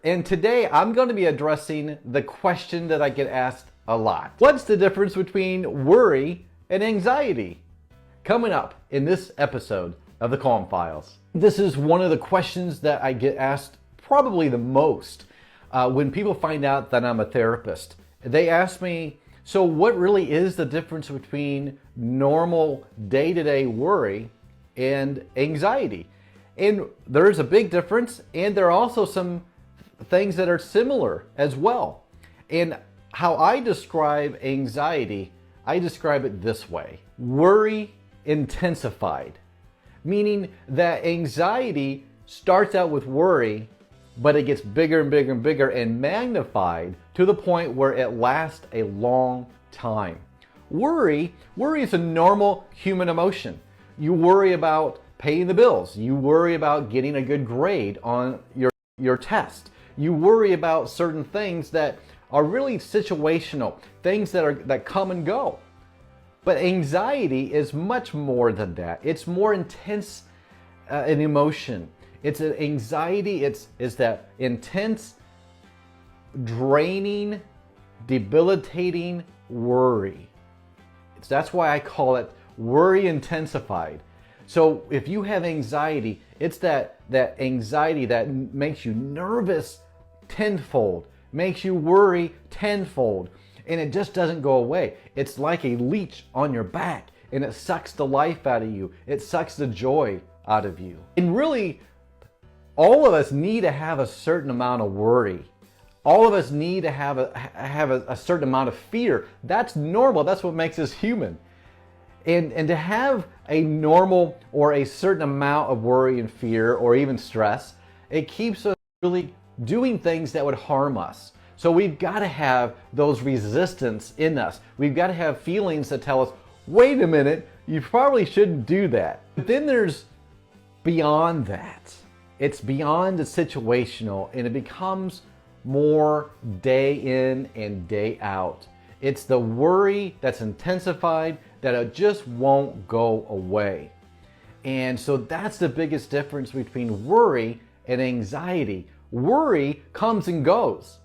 And today I'm going to be addressing the question that I get asked a lot. What's the difference between worry and anxiety? Coming up in this episode of the Calm Files. This is one of the questions that I get asked probably the most when people find out that I'm a therapist. They ask me, so what really is the difference between normal day-to-day worry and anxiety? And there's a big difference, and there are also some things that are similar as well. And how I describe anxiety, I describe it this way: worry intensified, meaning that anxiety starts out with worry, but it gets bigger and bigger and bigger and magnified to the point where it lasts a long time. Worry is a normal human emotion. You worry about paying the bills. You worry about getting a good grade on your test. You worry about certain things that are really situational, things that come and go. But anxiety is much more than that. It's more intense an emotion. It's an anxiety. It's that intense, draining, debilitating worry. That's why I call it worry intensified. So if you have anxiety, it's that anxiety that makes you nervous tenfold, makes you worry tenfold, and it just doesn't go away. It's like a leech on your back, and it sucks the life out of you. It sucks the joy out of you. And really, all of us need to have a certain amount of worry. All of us need to have a certain amount of fear. That's normal. That's what makes us human. And to have a normal or a certain amount of worry and fear or even stress, it keeps us really doing things that would harm us. So we've got to have those resistance in us. We've got to have feelings that tell us, wait a minute, you probably shouldn't do that. But then there's beyond that. It's beyond the situational, and it becomes more day in and day out. It's the worry that's intensified that it just won't go away. And so that's the biggest difference between worry and anxiety. Worry comes and goes.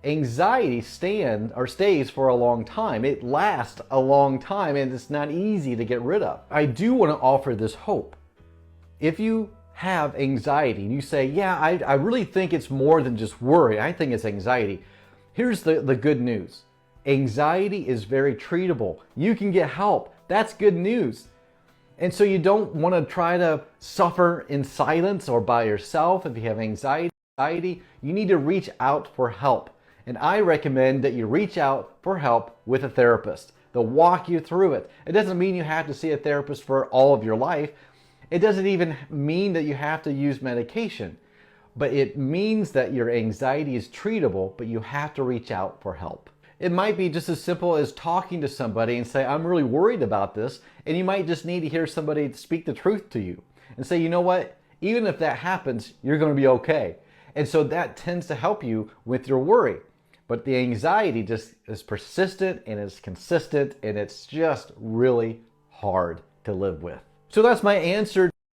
Anxiety stays for a long time. It lasts a long time, and it's not easy to get rid of. I do want to offer this hope. If you have anxiety and you say, yeah, I really think it's more than just worry, I think it's anxiety. Here's the good news. Anxiety is very treatable. You can get help. That's good news. And so you don't want to try to suffer in silence or by yourself. If you have anxiety, you need to reach out for help. And I recommend that you reach out for help with a therapist. They'll walk you through it. It doesn't mean you have to see a therapist for all of your life. It doesn't even mean that you have to use medication. But it means that your anxiety is treatable, but you have to reach out for help. It might be just as simple as talking to somebody and say, I'm really worried about this. And you might just need to hear somebody speak the truth to you and say, you know what? Even if that happens, you're going to be okay. And so that tends to help you with your worry. But the anxiety just is persistent and it's consistent, and it's just really hard to live with. So that's my answer